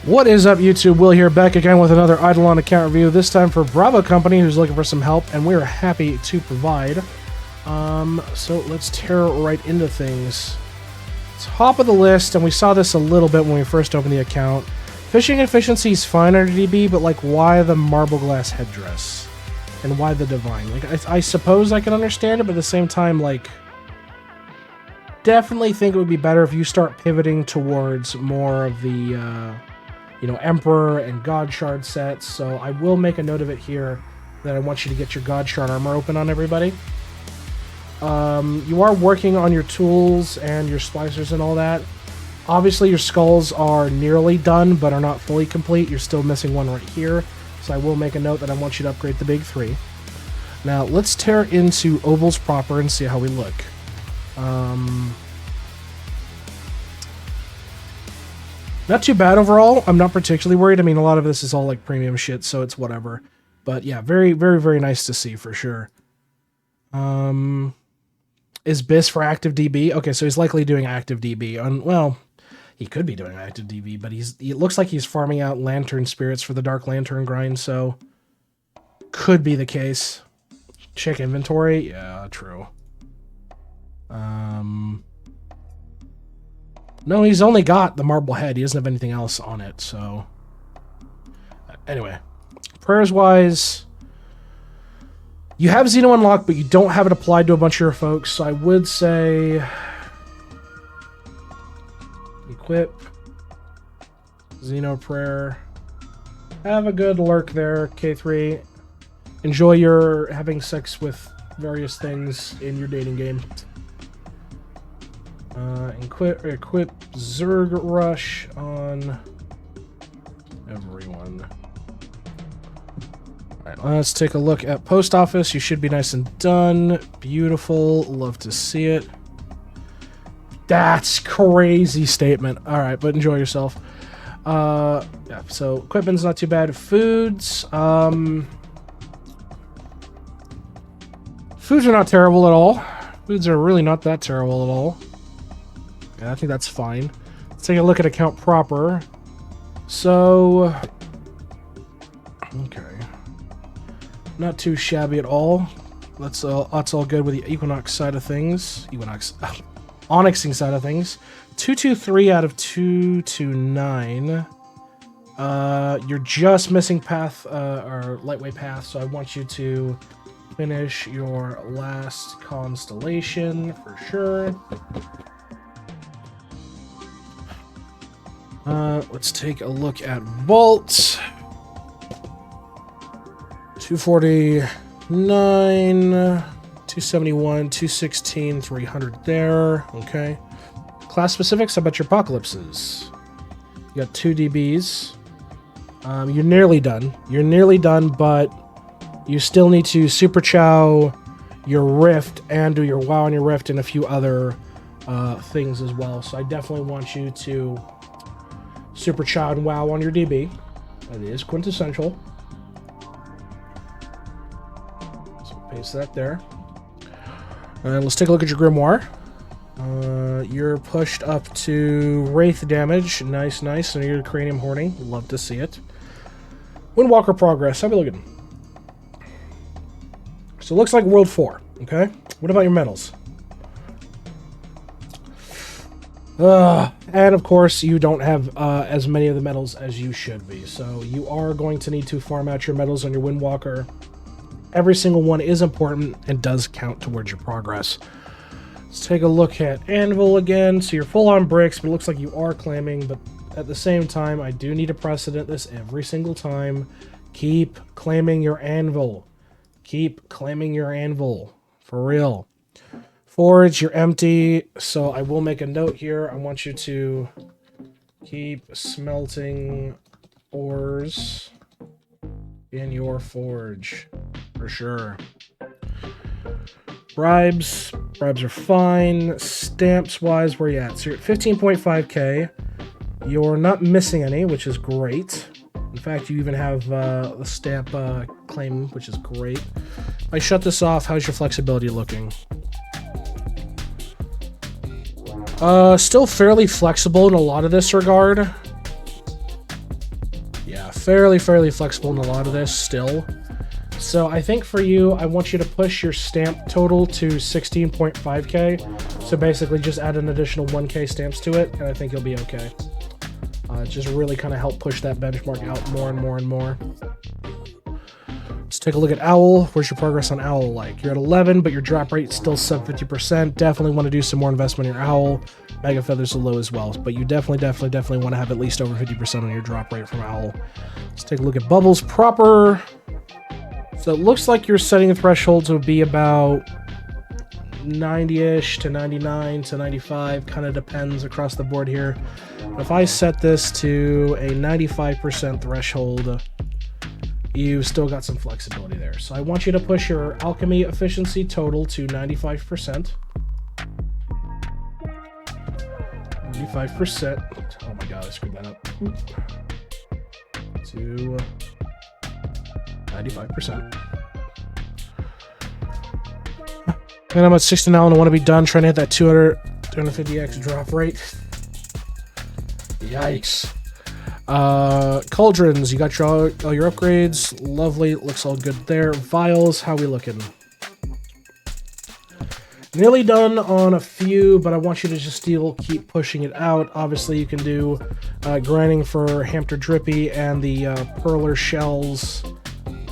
What is up, YouTube? Will here, back again with another IdleOn account review, this time for BravoCompany, who's looking for some help, and we're happy to provide. So let's tear right into things. Top of the list, and we saw this a little bit when we first opened the account. Fishing efficiency is fine under DB, but like, why the marble glass headdress? And why the divine? Like, I suppose I can understand it, but at the same time, like, definitely think it would be better if you start pivoting towards more of the, you know, Emperor and Godshard sets. So I will make a note of it here that I want you to get your Godshard Armor open on everybody. You are working on your tools and your splicers and all that. Obviously, your skulls are nearly done, but are not fully complete. You're still missing one right here. So I will make a note that I want you to upgrade the big three. Now, let's tear into ovals proper and see how we look. Not too bad overall. I'm not particularly worried. I mean, a lot of this is all like premium shit, so it's whatever. But yeah, very, very, very nice to see for sure. Is Biss for active DB? Okay, so he's likely doing active DB. Well, he could be doing active DB, but it looks like he's farming out Lantern Spirits for the Dark Lantern grind, so could be the case. Check inventory. Yeah, true. No, he's only got the marble head. He doesn't have anything else on it, so... Anyway. Prayers-wise... You have Xeno unlocked, but you don't have it applied to a bunch of your folks, so I would say... Equip. Xeno Prayer. Have a good lurk there, K3. Enjoy your having sex with various things in your dating game. Equip Zerg Rush on everyone. Alright, let's take a look at Post Office. You should be nice and done. Beautiful. Love to see it. That's crazy statement. Alright, but enjoy yourself. Yeah, so equipment's not too bad. Foods. Foods are not terrible at all. Foods are really not that terrible at all. Yeah, I think that's fine. Let's take a look at account proper. So, okay, not too shabby at all. That's all good with the Equinox side of things. Onyxing side of things. 223 out of 229. You're just missing path or lightweight path, so I want you to finish your last Constellation for sure. Let's take a look at Vault. 249, 271, 216, 300 there. Okay. Class specifics, how about your apocalypses? You got 2 DBs. You're nearly done. You're nearly done, but you still need to super chow your rift and do your wow on your rift and a few other things as well. So I definitely want you to super chow and wow on your DB. That is quintessential. So paste that there. And let's take a look at your grimoire. You're pushed up to Wraith damage. Nice, nice. And you're cranium horning. Love to see it. Windwalker progress. How we looking? So it looks like World 4. Okay. What about your medals? And of course, you don't have as many of the medals as you should be. So you are going to need to farm out your medals on your Windwalker. Every single one is important and does count towards your progress. Let's take a look at Anvil again. So you're full on bricks, but it looks like you are claiming. But at the same time, I do need to precedent this every single time. Keep claiming your Anvil. Keep claiming your Anvil. For real. Forge, you're empty, so I will make a note here. I want you to keep smelting ores in your forge, for sure. Bribes are fine. Stamps-wise, where you at? So you're at 15.5k. You're not missing any, which is great. In fact, you even have the stamp claim, which is great. If I shut this off, how's your flexibility looking? Still fairly flexible in a lot of this regard. Yeah, fairly flexible in a lot of this still. So I think for you, I want you to push your stamp total to 16.5k. So basically just add an additional 1k stamps to it, and I think you'll be okay. Just really kind of help push that benchmark out more and more and more. Let's take a look at Owl. Where's your progress on Owl like? You're at 11, but your drop rate's still sub 50%. Definitely want to do some more investment in your Owl. Mega Feathers are low as well, but you definitely want to have at least over 50% on your drop rate from Owl. Let's take a look at Bubbles proper. So it looks like your setting threshold to be about 90-ish to 99 to 95, kind of depends across the board here. If I set this to a 95% threshold, you've still got some flexibility there. So I want you to push your Alchemy efficiency total to 95%. 95%. Oh my god, I screwed that up. To 95%. And I'm at 60 now and I want to be done trying to hit that 250x drop rate. Yikes. Cauldrons, you got all your upgrades. Lovely, looks all good there. Vials, how we looking? Nearly done on a few, but I want you to just still keep pushing it out. Obviously, you can do grinding for Hamster Drippy and the Perler Shells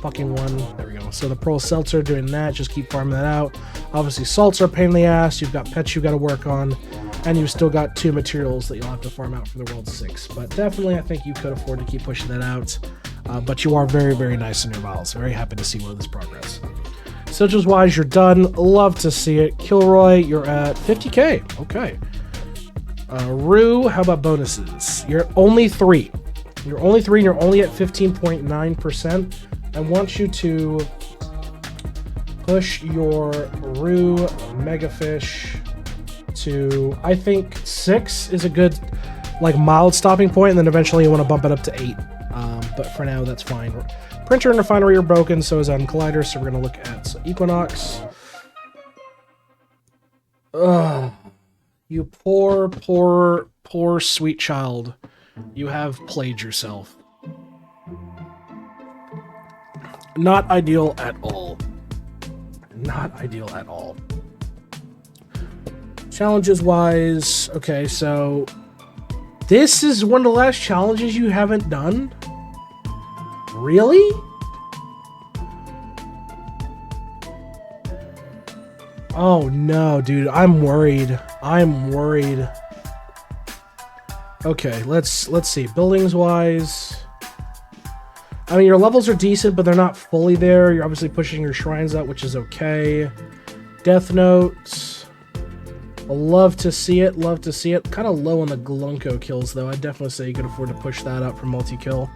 fucking one. There we go. So the Pearl Seltzer, doing that, just keep farming that out. Obviously, salts are a pain in the ass. You've got pets you got to work on, and you've still got 2 materials that you'll have to farm out for the World 6. But definitely, I think you could afford to keep pushing that out. But you are very nice in your vials. Very happy to see more of this progress. Sigils wise, you're done. Love to see it. Kilroy, you're at 50k. Okay. Roo, how about bonuses? You're only 3. You're only 3 and you're only at 15.9%. I want you to push your Roo Megafish to, I think 6 is a good, like, mild stopping point, and then eventually you want to bump it up to 8. But for now, that's fine. Printer and Refinery are broken, so is Collider, so we're going to look at Equinox. Ugh. You poor sweet child. You have played yourself. Not ideal at all. Not ideal at all. Challenges-wise, okay, so this is one of the last challenges you haven't done? Really? Oh no, dude, I'm worried. I'm worried. Okay, let's see. Buildings-wise, I mean, your levels are decent, but they're not fully there. You're obviously pushing your shrines out, which is okay. Death Notes. Love to see it. Love to see it. Kind of low on the Glunko kills, though. I'd definitely say you could afford to push that up for multi-kill.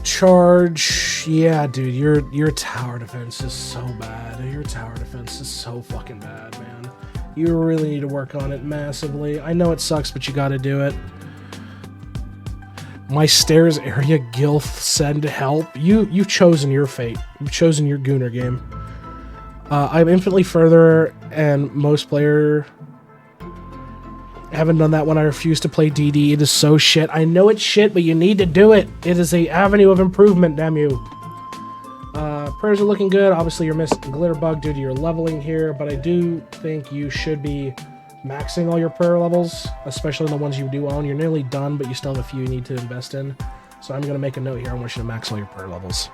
Charge. Yeah, dude, your tower defense is so bad. Your tower defense is so fucking bad, man. You really need to work on it massively. I know it sucks, but you gotta do it. My stairs area Gilf send help. You've chosen your fate. You've chosen your Gooner game. I'm infinitely further, and most player haven't done that when I refuse to play DD. It is so shit. I know it's shit, but you need to do it. It is a avenue of improvement, damn you. Prayers are looking good. Obviously, you're missing Glitter Bug due to your leveling here, but I do think you should be maxing all your prayer levels, especially the ones you do own. You're nearly done, but you still have a few you need to invest in. So I'm going to make a note here. I want you to max all your prayer levels.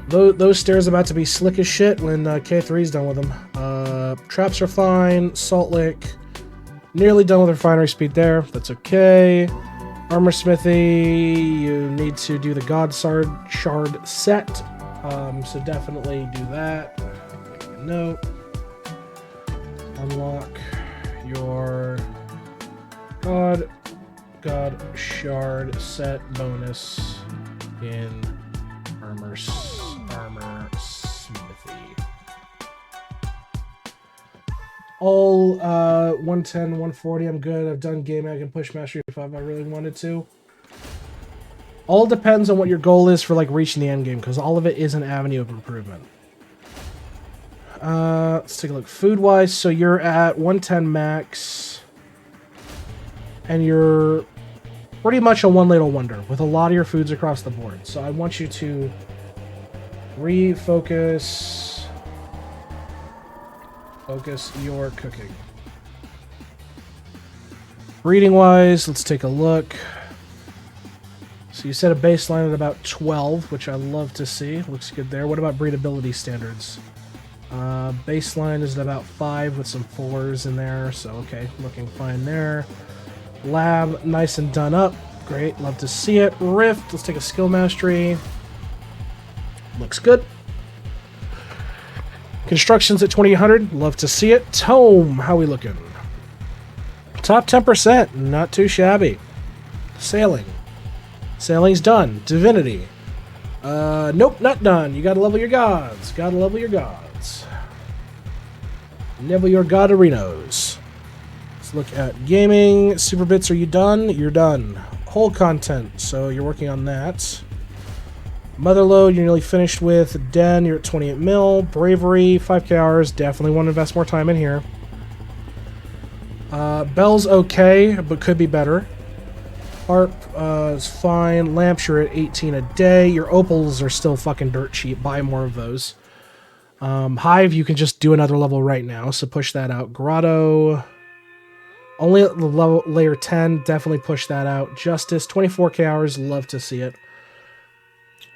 Those stairs are about to be slick as shit when K3's done with them. Traps are fine. Salt Lick. Nearly done with refinery speed there. That's okay. Armor Smithy. You need to do the Godshard set. So definitely do that. Make a note. Unlock your Godshard set bonus in Armor Smithy. All 110, 140, I'm good. I've done game, I can push Mastery 5 if I really wanted to. All depends on what your goal is for, like, reaching the end game, because all of it is an avenue of improvement. Let's take a look. Food-wise, so you're at 110 max. And you're pretty much a one-ladle wonder with a lot of your foods across the board. So I want you to refocus. Focus your cooking. Breeding-wise, let's take a look. So you set a baseline at about 12, which I love to see. Looks good there. What about breedability standards? Baseline is at about 5 with some 4s in there. So, okay, looking fine there. Lab, nice and done up. Great, love to see it. Rift, let's take a skill mastery. Looks good. Construction's at 2800. Love to see it. Tome, how we looking? Top 10%, not too shabby. Sailing. Sailing's done. Divinity. Nope, not done. You gotta level your gods. Gotta level your gods. Level your godarinos. Let's look at gaming. Super bits, are you done? You're done. Whole content, so you're working on that. Motherload, you're nearly finished with. Den, you're at 28 mil. Bravery, 5k hours. Definitely want to invest more time in here. Bell's okay, but could be better. Harp is fine. Lamps, you're at 18 a day. Your opals are still fucking dirt cheap. Buy more of those. Hive, you can just do another level right now, so push that out. Grotto, only at the level, layer 10, definitely push that out. Justice, 24k hours, love to see it.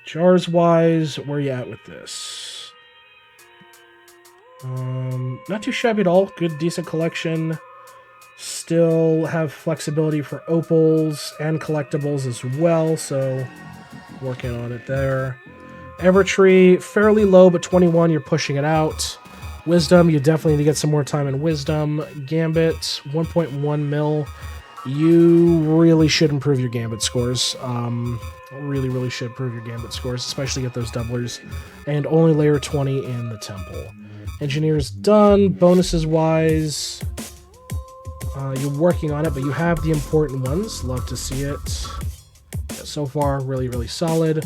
Jars-wise, where are you at with this? Not too shabby at all. Good, decent collection. Still have flexibility for opals and collectibles as well, so working on it there. Evertree, fairly low, but 21, you're pushing it out. Wisdom, you definitely need to get some more time in Wisdom. Gambit, 1.1 mil. You really should improve your Gambit scores. Really should improve your Gambit scores, especially get those doublers. And only layer 20 in the Temple. Engineer's done. Bonuses-wise, you're working on it, but you have the important ones. Love to see it. Yeah, so far, really solid.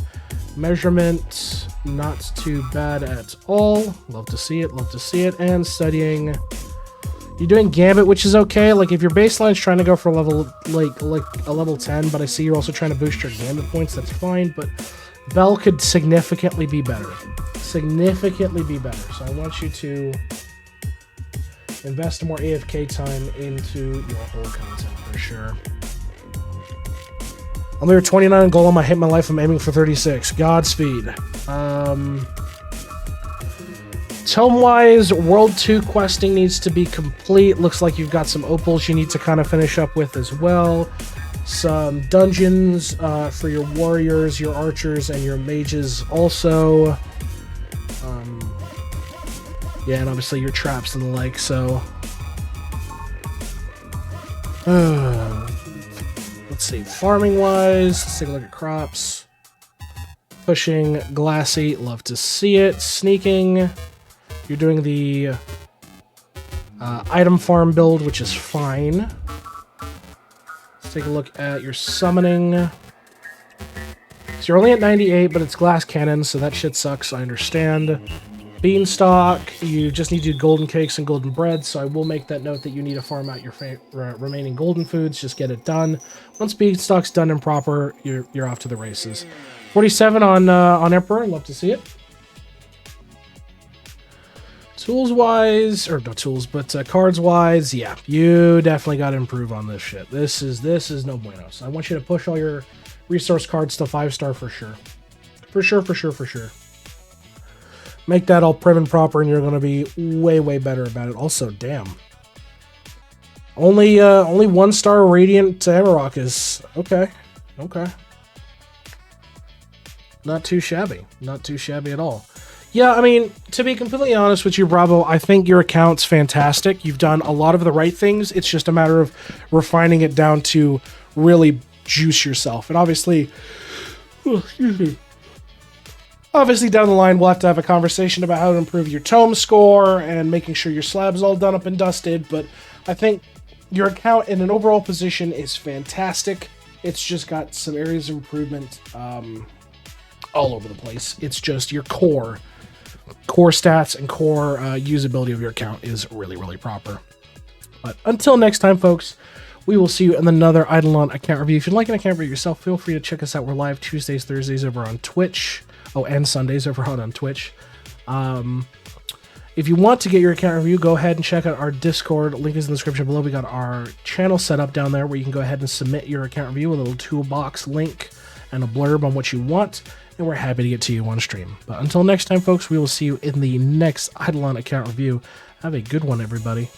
Measurement, not too bad at all. Love to see it, love to see it. And studying, you're doing Gambit, which is okay. Like, if your baseline's trying to go for a level, like a level 10, but I see you're also trying to boost your Gambit points, that's fine. But Bell could significantly be better. Significantly be better. So I want you to invest more AFK time into your whole content for sure. I'm here 29 in gold. I hate my life. I'm aiming for 36. Godspeed. Tome-wise, World 2 questing needs to be complete. Looks like you've got some opals you need to kind of finish up with as well. Some dungeons for your warriors, your archers, and your mages also. Yeah, and obviously your traps and the like, so... let's see, farming-wise, let's take a look at crops. Pushing, glassy, love to see it. Sneaking, you're doing the item farm build, which is fine. Let's take a look at your summoning. So you're only at 98, but it's glass cannon, so that shit sucks, I understand. Beanstalk, you just need to do golden cakes and golden bread, so I will make that note that you need to farm out your remaining golden foods. Just get it done. Once Beanstalk's done and proper, you're off to the races. 47 on Emperor, love to see it. Tools-wise, or not tools, but cards-wise, yeah, you definitely got to improve on this shit. This is no bueno. So I want you to push all your resource cards to 5-star for sure. For sure. Make that all prim and proper, and you're going to be way better about it. Also, damn. Only 1-star Radiant Amarok is... Okay. Not too shabby. Not too shabby at all. Yeah, I mean, to be completely honest with you, Bravo, I think your account's fantastic. You've done a lot of the right things. It's just a matter of refining it down to really juice yourself. And obviously... Oh, excuse me. Obviously, down the line, we'll have to have a conversation about how to improve your tome score and making sure your slab's all done up and dusted, but I think your account in an overall position is fantastic. It's just got some areas of improvement all over the place. It's just your core core stats and core usability of your account is really, really proper. But until next time, folks, we will see you in another IdleOn account review. If you'd like an account review yourself, feel free to check us out. We're live Tuesdays, Thursdays over on Twitch. Oh, and Sundays over on Twitch. If you want to get your account review, go ahead and check out our Discord. Link is in the description below. We got our channel set up down there where you can go ahead and submit your account review, a little toolbox link and a blurb on what you want, and we're happy to get to you on stream. But until next time, folks, we will see you in the next IdleOn account review. Have a good one, everybody.